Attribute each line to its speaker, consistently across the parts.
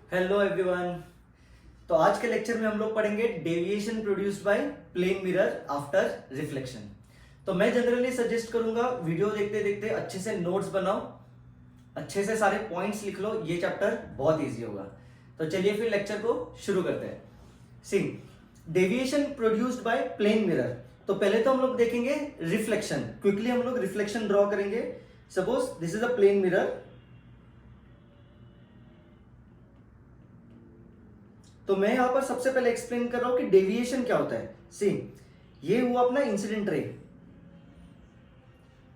Speaker 1: Hello everyone. तो आज के लेक्चर में हम लोग पढ़ेंगे deviation produced by plane mirror after reflection. तो मैं जनरली सजेस्ट करूंगा वीडियो देखते देखते अच्छे से नोट्स बनाओ, अच्छे से सारे पॉइंट्स लिख लो, ये चैप्टर बहुत इजी होगा। तो चलिए फिर लेक्चर को शुरू करते हैं। See deviation produced by plane mirror. तो पहले तो हम लोग देखेंगे रिफ्लेक्शन। क्विकली हम लोग रिफ्लेक्शन ड्रॉ करेंगे। Suppose this is a plane mirror. तो मैं यहां पर सबसे पहले एक्सप्लेन कर रहा हूं कि डेविएशन क्या होता है। सी ये हुआ अपना इंसिडेंट रे,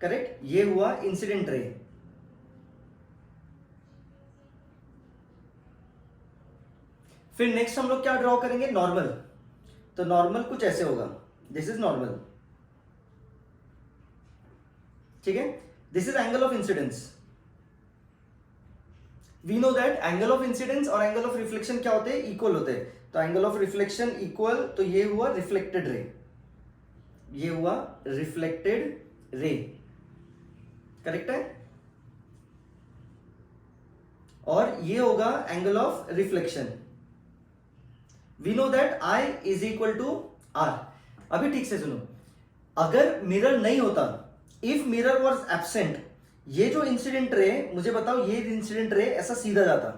Speaker 1: करेक्ट, ये हुआ इंसिडेंट रे। फिर नेक्स्ट हम लोग क्या ड्रॉ करेंगे, नॉर्मल। तो नॉर्मल कुछ ऐसे होगा, दिस इज नॉर्मल, ठीक है। This is angle of incidence. We know that angle of incidence और एंगल ऑफ रिफ्लेक्शन क्या होते हैं, इक्वल होते हैं। तो एंगल ऑफ रिफ्लेक्शन इक्वल, तो ये हुआ रिफ्लेक्टेड रे, ये हुआ रिफ्लेक्टेड रे, करेक्ट है। और ये होगा angle of reflection. We know that I is equal to R। अभी ठीक से सुनो, अगर मिरर नहीं होता, इफ मिरर वॉज एब्सेंट, ये जो इंसिडेंट रे, मुझे बताओ, ये इंसिडेंट रे ऐसा सीधा जाता,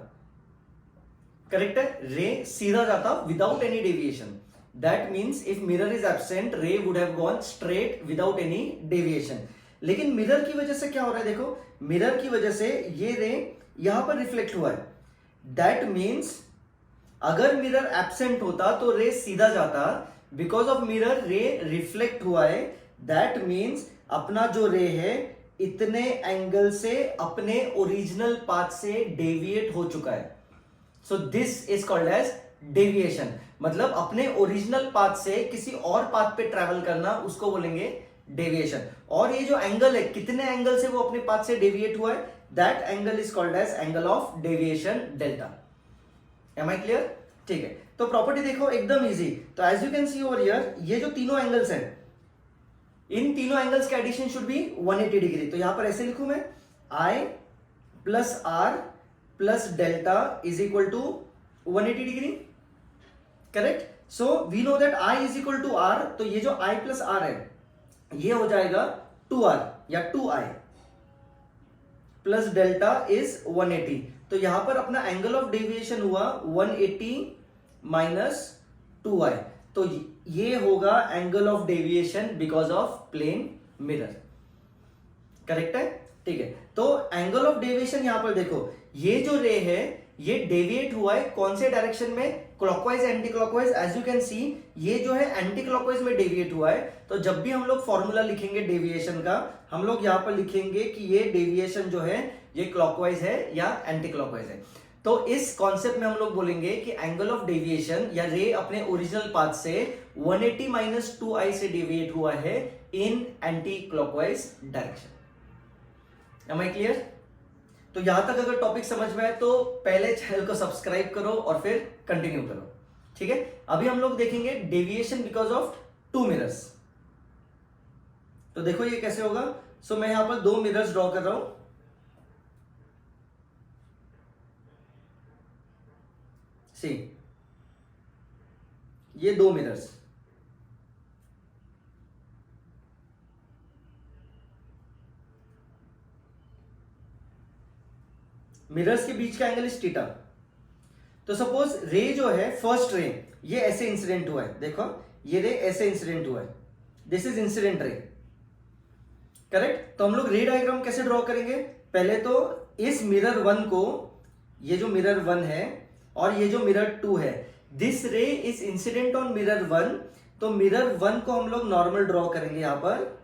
Speaker 1: करेक्ट है, रे सीधा जाता without any deviation. That means if mirror is absent, ray would have gone straight without any deviation. लेकिन मिरर की वजह से क्या हो रहा है, देखो, मिरर की वजह से ये रे यहां पर रिफ्लेक्ट हुआ है। दैट मीन्स अगर मिरर एब्सेंट होता तो रे सीधा जाता। बिकॉज ऑफ मिरर रे रिफ्लेक्ट हुआ है, दैट मीन्स अपना जो रे है इतने एंगल से अपने ओरिजिनल पाथ से डेविएट हो चुका है। So this is called as deviation. मतलब अपने ओरिजिनल पाथ से किसी और पाथ पे ट्रेवल करना, उसको बोलेंगे डेविएशन। और ये जो एंगल है, कितने एंगल से वो अपने पाथ से डेविएट हुआ है, that angle is called as angle of deviation delta. Am I clear? ठीक है। तो प्रॉपर्टी देखो एकदम इजी। तो as you can see over here, ये जो तीनों एंगल्स हैं, इन तीनों एंगल्स का एडिशन शुड बी 180 डिग्री। तो यहां पर ऐसे लिखूं मैं, I plus R plus delta is equal to 180 degree, correct. So we know that I is equal to R. तो ये जो I प्लस आर है, ये हो जाएगा 2R या 2I प्लस डेल्टा इज 180। तो यहां पर अपना एंगल ऑफ डेविएशन हुआ 180 माइनस 2I। तो ये होगा angle of deviation because of plane mirror, correct है, ठीक है। तो एंगल ऑफ डेविएशन यहां पर देखो, ये जो रे है ये डेविएट हुआ है कौन से डायरेक्शन में, clockwise anti clockwise. As you can see, ये जो है एंटी क्लॉकवाइज में डेविएट हुआ है। तो जब भी हम लोग फॉर्मूला लिखेंगे डेविएशन का, हम लोग यहां पर लिखेंगे कि ये डेविएशन जो है ये क्लॉकवाइज है या एंटी क्लॉकवाइज है। तो इस कॉन्सेप्ट में हम लोग बोलेंगे कि एंगल ऑफ डेविएशन या रे अपने ओरिजिनल पाथ से 180 माइनस 2I से डेविएट हुआ है in anti clockwise direction. Am I clear? तो यहां तक अगर टॉपिक समझ में आए तो पहले चैनल को सब्सक्राइब करो और फिर कंटिन्यू करो, ठीक है। अभी हम लोग देखेंगे deviation because of two mirrors. तो देखो ये कैसे होगा। सो मैं यहां पर दो मिरर्स ड्रॉ कर रहा हूं। सी ये दो मिरर्स, मिरर्स के बीच का एंगल इज थीटा। तो सपोज रे जो है, फर्स्ट रे, ये ऐसे इंसिडेंट हुआ है, देखो ये रे ऐसे इंसिडेंट हुआ है, this is incident ray, correct. तो हम लोग रे डायग्राम कैसे ड्रॉ करेंगे, पहले तो इस मिरर वन को, ये जो मिरर वन है और ये जो मिरर टू है, दिस रे is incident on mirror one. तो मिरर वन को हम लोग नॉर्मल ड्रॉ करेंगे यहां पर,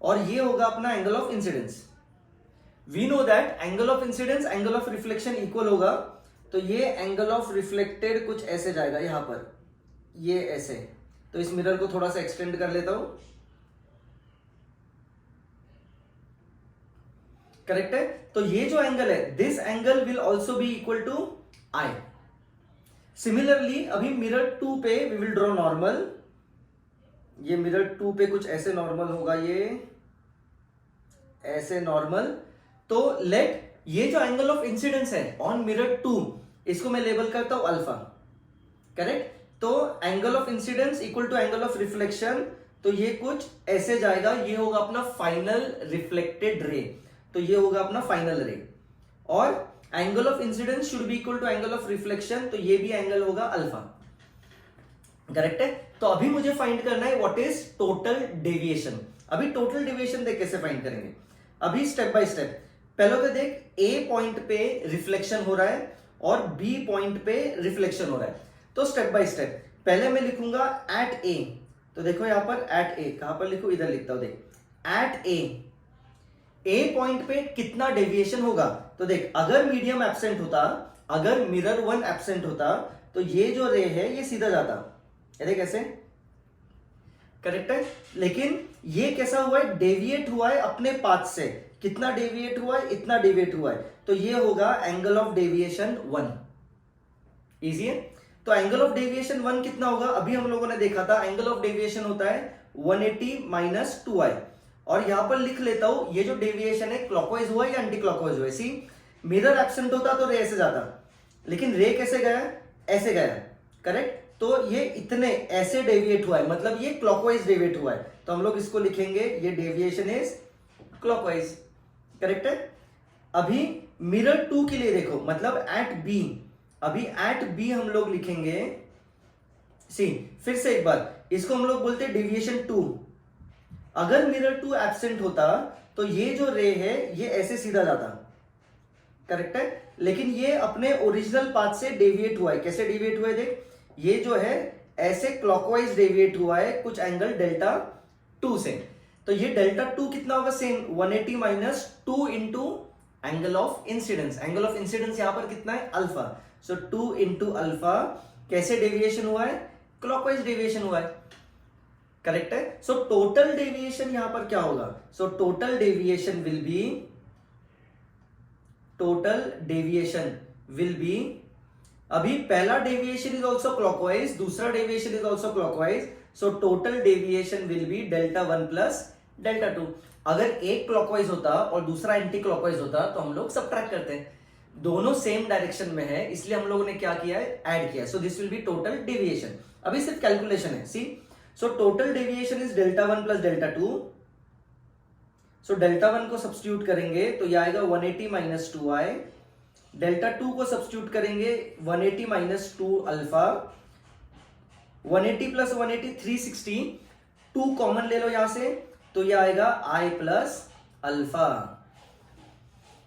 Speaker 1: और ये होगा अपना angle of incidence. We know that angle of incidence angle of reflection equal होगा। तो ये एंगल ऑफ रिफ्लेक्टेड कुछ ऐसे जाएगा यहां पर, ये ऐसे। तो इस मिरर को थोड़ा सा एक्सटेंड कर लेता हूं, करेक्ट है। तो ये जो एंगल है, this angle will also be equal to I। Similarly अभी मिरर टू पे वी विल ड्रॉ नॉर्मल। ये मिरर टू पे कुछ ऐसे नॉर्मल होगा, ये ऐसे नॉर्मल। तो लेट ये जो एंगल ऑफ इंसिडेंस है ऑन मिरर 2, इसको मैं लेबल करता हूं अल्फा, करेक्ट। तो angle of incidence equal to angle of reflection, तो ये कुछ ऐसे जाएगा, ये होगा अपना फाइनल रिफ्लेक्टेड रे, तो ये होगा अपना फाइनल रे। और angle of incidence should be equal to angle of reflection, तो ये भी एंगल होगा अल्फा, करेक्ट है। तो अभी मुझे फाइंड करना है व्हाट इज टोटल डेविएशन। अभी टोटल डेविएशन देख कैसे फाइंड करेंगे, अभी स्टेप बाय स्टेप। पहले तो देख, ए पॉइंट पे रिफ्लेक्शन हो रहा है और बी पॉइंट पे रिफ्लेक्शन हो रहा है, तो स्टेप बाय स्टेप पहले मैं लिखूंगा एट ए। तो देखो यहां पर एट ए, कहां पर लिखूं, इधर लिखता हूं, देख एट ए पॉइंट पे कितना डेविएशन होगा। तो देख, अगर मीडियम एब्सेंट होता, अगर मिरर 1 एब्सेंट होता, तो ये जो रे है ये सीधा जाता, ये देख कैसे, करेक्ट है। लेकिन ये कैसा हुआ है, डेविएट हुआ है अपने पाथ से, कितना डेविएट हुआ है, इतना डेविएट हुआ है, तो ये होगा एंगल ऑफ डेविएशन 1। इजी है। तो एंगल ऑफ डेविएशन 1 कितना होगा, अभी हम लोगों ने देखा था एंगल ऑफ डेविएशन होता है 180 माइनस 2i। और यहां पर लिख लेता हूं, ये जो डेविएशन है क्लॉकवाइज हुआ या एंटी क्लॉकवाइज हुआ है। सी, मिरर एब्सेंट होता तो रे ऐसे जाता, लेकिन रे कैसे गया, ऐसे गया, करेक्ट। तो ये इतने ऐसे डेविएट हुआ है, मतलब ये क्लॉकवाइज डेविएट हुआ है, तो हम लोग इसको लिखेंगे ये डेविएशन इज क्लॉकवाइज, करेक्ट है। अभी मिरर 2 के लिए देखो, मतलब एट बी, अभी एट बी हम लोग लिखेंगे, सी फिर से एक बार, इसको हम लोग बोलते हैं डेविएशन 2। अगर मिरर 2 एब्सेंट होता तो ये जो रे है ये ऐसे सीधा जाता, करेक्ट है। लेकिन ये अपने ओरिजिनल पाथ से डेविएट हुआ है, कैसे डेविएट हुआ है देख, ये जो है ऐसे क्लॉकवाइज डेविएट हुआ है कुछ एंगल डेल्टा 2 से। तो ये डेल्टा 2 कितना होगा, same 180 minus 2 into angle of incidence. Angle of incidence यहां पर कितना है, अल्फा, सो 2 इंटू अल्फा। कैसे डेविएशन हुआ है, क्लॉकवाइज डेविएशन हुआ है, करेक्ट है। सो टोटल डेविएशन यहां पर क्या होगा, सो total deviation will be, total deviation will be, अभी पहला डेविएशन इज ऑल्सो क्लॉकवाइज, दूसरा deviation is also clockwise, so total deviation will be delta 1 plus delta 2। अगर एक क्लॉकवाइज होता और दूसरा एंटी क्लॉकवाइज होता तो हम लोग सबट्रैक्ट करते हैं, दोनों सेम डायरेक्शन में है, इसलिए हम लोगों ने क्या किया है, ऐड किया। So this will be total deviation. अभी सिर्फ कैलकुलेशन है, see, so total deviation is delta 1 plus delta 2। So delta 1 को सब्स्टिट्यूट करेंगे तो यह आएगा 180 माइनस 2i, डेल्टा 2 को सब्स्टिट्यूट करेंगे 180 माइनस 2 अल्फा, 180 प्लस 180 360, 2 कॉमन ले लो यहां से, तो यह आएगा i प्लस अल्फा।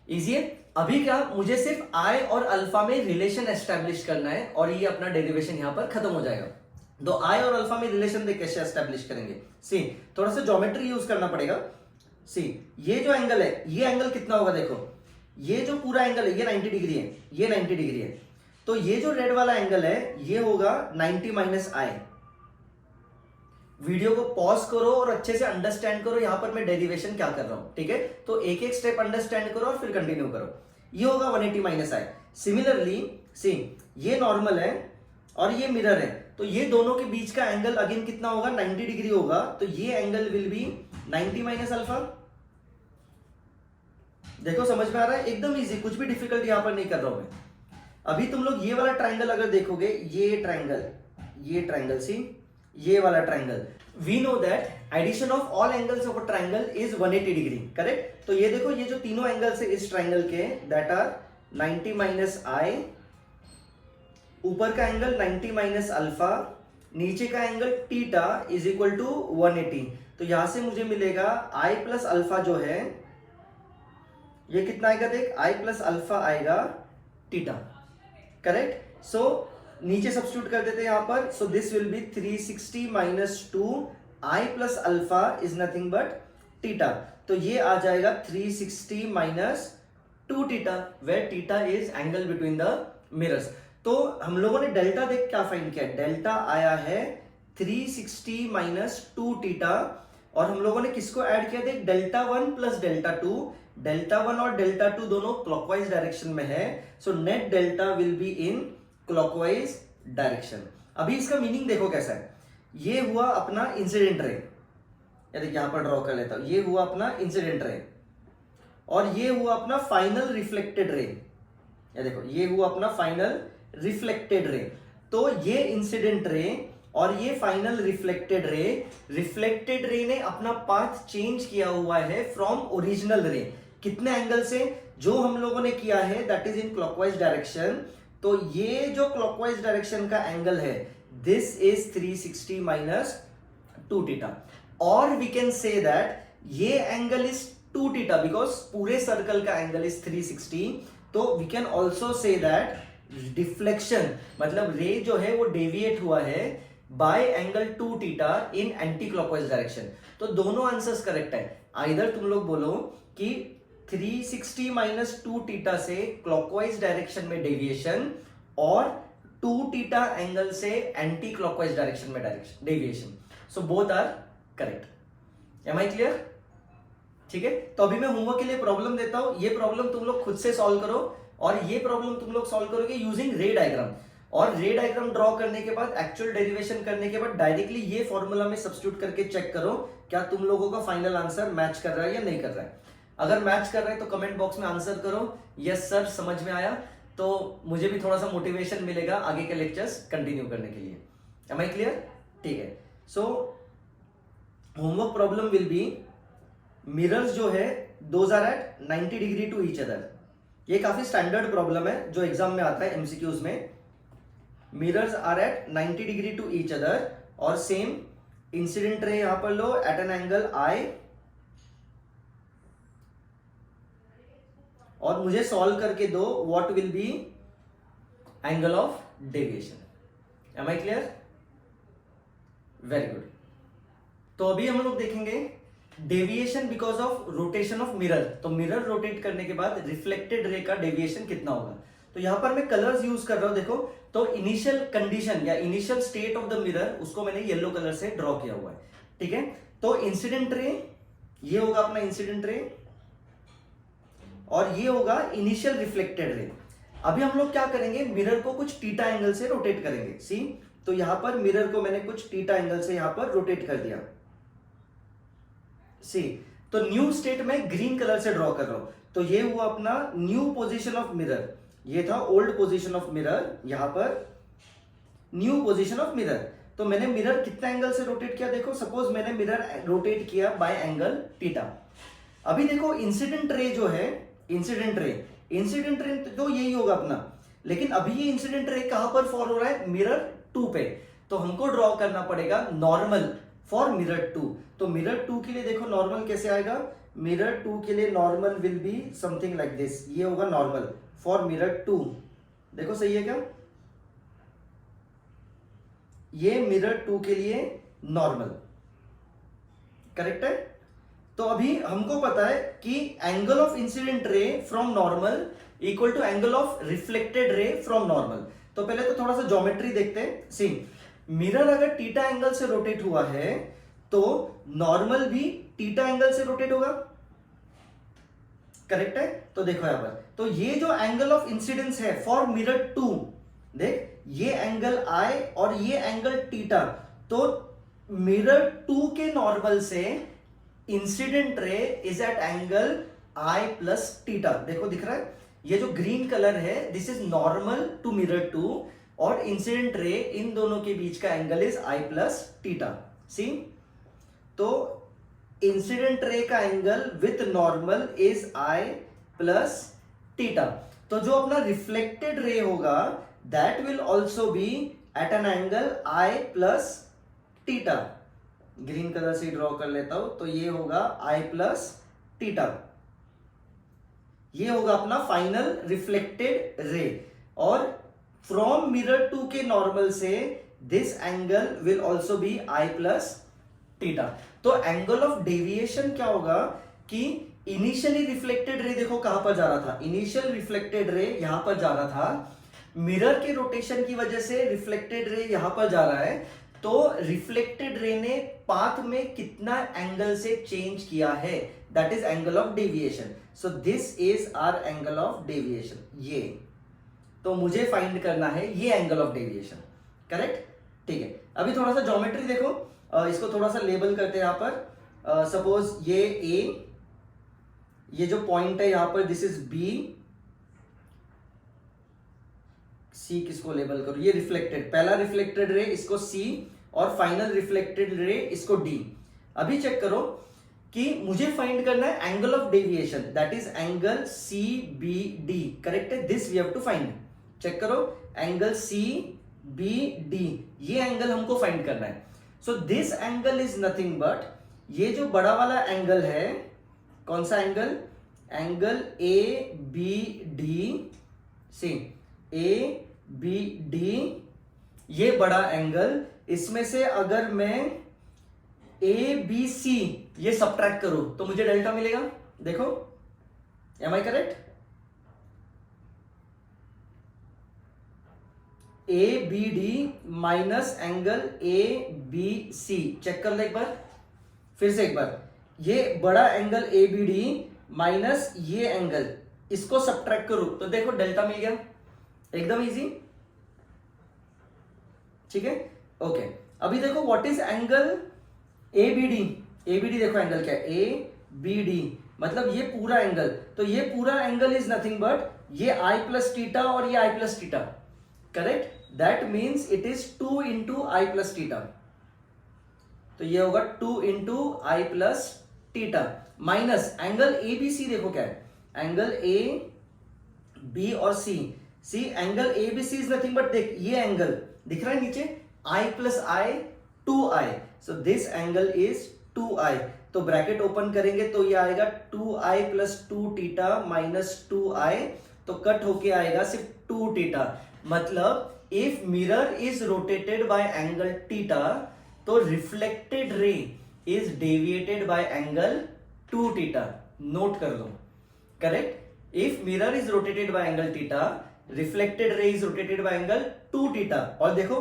Speaker 1: इजी है। अभी क्या, मुझे सिर्फ i और अल्फा में रिलेशन एस्टेब्लिश करना है और ये अपना डेरिवेशन यहां पर खत्म हो जाएगा। तो i और अल्फा में रिलेशन देख कैसे एस्टेब्लिश करेंगे, सी थोड़ा सा ज्योमेट्री यूज करना पड़ेगा। सी, ये जो एंगल है, ये एंगल कितना होगा, देखो ये जो पूरा एंगल है ये 90 डिग्री है, ये 90 डिग्री है, तो ये जो रेड वाला एंगल है ये होगा 90 माइनस i। वीडियो को पॉज करो और अच्छे से अंडरस्टैंड करो यहां पर मैं डेरिवेशन क्या कर रहा हूं, ठीक है। तो एक एक स्टेप अंडरस्टैंड करो और फिर कंटिन्यू करो। ये होगा 180 माइनस i। सिमिलरली सी, ये नॉर्मल है और ये मिरर है, तो ये दोनों के बीच का एंगल अगेन कितना होगा, 90 डिग्री होगा, तो ये angle will be 90 minus alpha. देखो समझ में आ रहा है, एकदम इजी, कुछ भी डिफिकल्ट यहां पर नहीं कर रहा हूं मैं। अभी तुम लोग ये वाला ट्राइंगल अगर देखोगे, ये ट्राइंगल सी, ये वाला triangle, we know that addition of all angles of a triangle is 180 degree, correct. तो ये देखो, ये जो तीनों एंगल्स है इस ट्राइंगल के, दैट आर 90 माइनस i, ऊपर का एंगल 90 माइनस अल्फा, नीचे का angle theta is equal to 180। तो यहां से मुझे मिलेगा i प्लस अल्फा जो है ये कितना आएगा, देख i प्लस अल्फा आएगा थीटा, करेक्ट। सो नीचे सब्स्टिट्यूट कर देते हैं यहां पर, so this will be 360 minus 2 i plus alpha is nothing but theta. तो ये आ जाएगा 360 minus 2 theta, where theta is angle between the mirrors. तो हम लोगों ने डेल्टा देख क्या फाइंड किया, डेल्टा आया है 360 माइनस 2 थीटा, और हम लोगों ने किसको ऐड किया, देख डेल्टा 1 प्लस डेल्टा 2, डेल्टा 1 और डेल्टा 2 दोनों क्लॉकवाइज डायरेक्शन में है, so net delta will be in clockwise direction. अभी इसका मीनिंग देखो कैसा है, ये हुआ अपना इंसिडेंट रे, या देखिए यहां पर ड्रॉ कर लेता हूं, ये हुआ अपना इंसिडेंट रे, और ये हुआ अपना फाइनल रिफ्लेक्टेड रे। ये देखो ये हुआ अपना फाइनल रिफ्लेक्टेड रे। तो ये इंसिडेंट रे और ये फाइनल रिफ्लेक्टेड रे ने अपना पाथ चेंज किया हुआ है फ्रॉम ओरिजिनल रे। कितने एंगल से? जो हम लोगों ने किया है that is in clockwise direction. तो ये जो क्लॉकवाइज डायरेक्शन का एंगल है दिस इज 360 माइनस 2 थीटा। और वी कैन से दैट ये एंगल इज 2 थीटा बिकॉज पूरे सर्कल का एंगल इज 360। तो we can also say that deflection मतलब रे जो है वो डेविएट हुआ है by angle 2 theta in anti clockwise direction. तो दोनों आंसर्स करेक्ट है। आइदर तुम लोग बोलो कि 360 माइनस 2 थीटा से क्लॉकवाइज डायरेक्शन में डेविएशन और 2 थीटा एंगल से एंटी क्लॉकवाइज डायरेक्शन में deviation. So both are correct. Am I clear? ठीक है, तो अभी मैं होमवर्क के लिए प्रॉब्लम देता हूं। ये प्रॉब्लम तुम लोग खुद से सॉल्व करो और ये प्रॉब्लम तुम लोग सॉल्व करोगे यूजिंग रे डायग्राम। और रे डायग्राम ड्रॉ करने के बाद एक्चुअल डेरिवेशन करने के बाद डायरेक्टली ये फॉर्मूला में सब्स्टिट्यूट करके चेक करो क्या तुम लोगों का फाइनल आंसर मैच कर रहा है या नहीं कर रहा है। अगर मैच कर रहा है तो कमेंट बॉक्स में आंसर करो यस सर समझ में आया, तो मुझे भी थोड़ा सा मोटिवेशन मिलेगा आगे के लेक्चर्स कंटिन्यू करने के लिए। Am I clear? ठीक है, so homework problem will be mirrors जो है those are at 90 degree to each other. ये काफी स्टैंडर्ड प्रॉब्लम है जो एग्जाम में आता है एमसीक्यूज में। Mirrors are at 90 degree to each other और सेम इंसिडेंट रे यहां पर लो एट एन एंगल आई और मुझे सॉल्व करके दो what will be angle of deviation. Am I clear? Very good. तो अभी हम लोग देखेंगे deviation because of rotation of mirror. तो मिरर रोटेट करने के बाद रिफ्लेक्टेड रे का डेविएशन कितना होगा। तो यहां पर मैं कलर्स यूज कर रहा हूं। देखो तो इनिशियल कंडीशन या initial state of the mirror उसको मैंने येलो कलर से ड्रॉ किया हुआ है। ठीक है, तो इंसिडेंट रे ये होगा अपना इंसिडेंट रे और ये होगा इनिशियल रिफ्लेक्टेड रे। अभी हम लोग क्या करेंगे, मिरर को कुछ थीटा एंगल से रोटेट करेंगे। सी, तो यहां पर मिरर को मैंने कुछ थीटा एंगल से यहां पर रोटेट कर दिया। सी, तो न्यू स्टेट में ग्रीन कलर से ड्रॉ कर रहा हूं। तो ये हुआ अपना न्यू पोजीशन ऑफ मिरर। ये था ओल्ड पोजीशन ऑफ मिरर, यहां पर न्यू पोजीशन ऑफ मिरर। तो मैंने मिरर कितना एंगल से रोटेट किया, देखो सपोज मैंने मिरर रोटेट किया बाय एंगल थीटा। अभी देखो इंसिडेंट रे जो है, इंसिडेंट रे तो यही होगा अपना, लेकिन अभी ये इंसिडेंट रे कहां पर फॉल हो रहा है, मिरर 2 पे। तो हमको ड्रॉ करना पड़ेगा नॉर्मल फॉर मिरर 2। तो मिरर 2 के लिए देखो नॉर्मल कैसे आएगा, मिरर 2 के लिए normal will be something like this. ये होगा नॉर्मल फॉर मिरर 2। देखो सही है क्या, ये मिरर 2 के लिए नॉर्मल करेक्ट है। तो अभी हमको पता है कि angle of incident ray from normal equal to angle of reflected ray from normal. तो पहले तो थोड़ा सा ज्योमेट्री देखते हैं। सी, मिरर अगर थीटा एंगल से रोटेट हुआ है तो नॉर्मल भी थीटा एंगल से रोटेट होगा, करेक्ट है। तो देखो यहां पर, तो ये जो एंगल ऑफ इंसिडेंस है फॉर मिरर 2, देख ये एंगल आई और ये एंगल थीटा। तो मिरर 2 के नॉर्मल से incident ray is at angle I plus theta. देखो दिख रहा है, ये जो ग्रीन कलर है this is normal to mirror 2 और इंसिडेंट रे, इन दोनों के बीच का angle is I plus theta. See, तो इंसिडेंट रे का angle with normal is I plus theta. तो जो अपना रिफ्लेक्टेड रे होगा that will also be at an angle I plus theta. Green colour से ड्रॉ कर लेता हूं, तो ये होगा आई प्लस थीटा। ये होगा अपना फाइनल रिफ्लेक्टेड रे और फ्रॉम मिरर 2 के नॉर्मल से this angle will also be I plus theta. तो एंगल ऑफ डेविएशन क्या होगा कि इनिशियली रिफ्लेक्टेड रे देखो कहां पर जा रहा था, इनिशियल रिफ्लेक्टेड रे यहां पर जा रहा था, मिरर के रोटेशन की वजह से रिफ्लेक्टेड रे यहां पर जा रहा है। तो रिफ्लेक्टेड रे ने पाथ में कितना एंगल से चेंज किया है, that is angle of deviation. So this is hour angle of deviation. ये तो मुझे फाइंड करना है ये एंगल ऑफ डेविएशन, करेक्ट। ठीक है, अभी थोड़ा सा ज्योमेट्री देखो, इसको थोड़ा सा लेबल करते हैं यहां पर। सपोज ये ए, ये जो पॉइंट है यहां पर, दिस इज बी, सी किसको लेबल करूं, ये रिफ्लेक्टेड, पहला रिफ्लेक्टेड रे इसको सी और फाइनल रिफ्लेक्टेड रे इसको डी। अभी चेक करो कि मुझे फाइंड करना है angle of deviation, that is angle C B D, correct है, this we have to find. Check करो, एंगल सी बी डी, ये एंगल हमको फाइंड करना है। So this angle is nothing but, ये जो बड़ा वाला एंगल है, कौन सा angle, angle A B D, C A B D, ये बड़ा एंगल, इसमें से अगर मैं ए बी सी ये सबट्रैक्ट करूं तो मुझे डेल्टा मिलेगा। देखो, am I correct, A B D minus angle A B C, check कर ले एक बार, फिर से एक बार, ये बड़ा angle A B D minus ये एंगल, इसको सबट्रैक्ट करूं तो देखो डेल्टा मिल गया, एकदम इजी, ठीक है, ओके। अभी देखो what is angle A B D, A B D देखो एंगल क्या है, ए बी डी, मतलब ये पूरा एंगल, तो ये पूरा एंगल इज नथिंग बट ये आई प्लस टीटा और ये I plus theta, correct, that means it is 2 into I plus theta, तो ये होगा 2 into I plus theta, minus angle A B C, देखो क्या है, एंगल ए बी और C, C angle A B C is nothing but, देख ये एंगल दिख रहा है नीचे, I plus I 2i, so this angle is 2i, तो ब्रैकेट ओपन करेंगे तो ये आएगा 2i plus 2 theta minus 2i, तो कट होके आएगा सिर्फ 2 टीटा, मतलब if mirror is rotated by angle theta तो reflected ray is deviated by angle 2 theta, note कर लो, correct, if mirror is rotated by angle theta, reflected ray is rotated by angle 2 theta, और देखो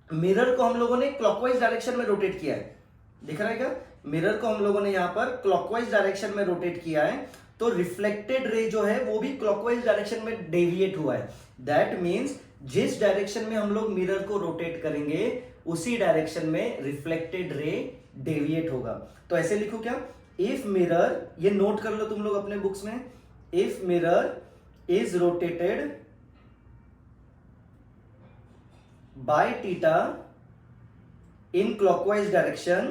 Speaker 1: mirror को हम लोगों ने clockwise direction में रोटेट किया है, दिख रहा है क्या, मिरर को हम लोगों ने यहां पर क्लॉकवाइज डायरेक्शन में रोटेट किया है, तो रिफ्लेक्टेड रे जो है वो भी क्लॉकवाइज डायरेक्शन में डेविएट हुआ है, दैट मींस जिस डायरेक्शन में हम लोग मिरर को रोटेट करेंगे उसी डायरेक्शन में रिफ्लेक्टेड रे डेविएट होगा। तो ऐसे लिखो क्या, इफ मिरर, ये नोट कर लो तुम लोग अपने बुक्स में, if mirror is rotated by theta in clockwise direction,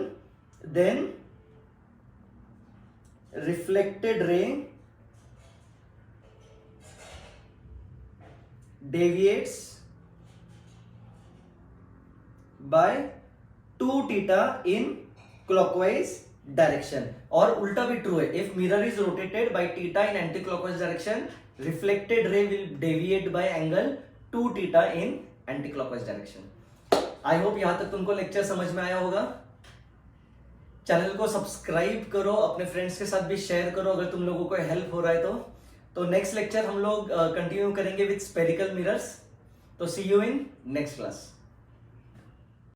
Speaker 1: then reflected ray deviates by 2 theta in clockwise direction, और उल्टा भी ट्रू है, if mirror is rotated by theta in anti-clockwise direction, reflected ray will deviate by angle 2 theta in anti clockwise direction. I hope यहां तक तुमको lecture समझ में आया होगा। चैनल को सब्सक्राइब करो, अपने फ्रेंड्स के साथ भी शेयर करो अगर तुम लोगों को हेल्प हो रहा है तो नेक्स्ट लेक्चर हम लोग कंटिन्यू करेंगे विद स्फेरिकल मिरर्स। तो सी यू इन नेक्स्ट क्लास।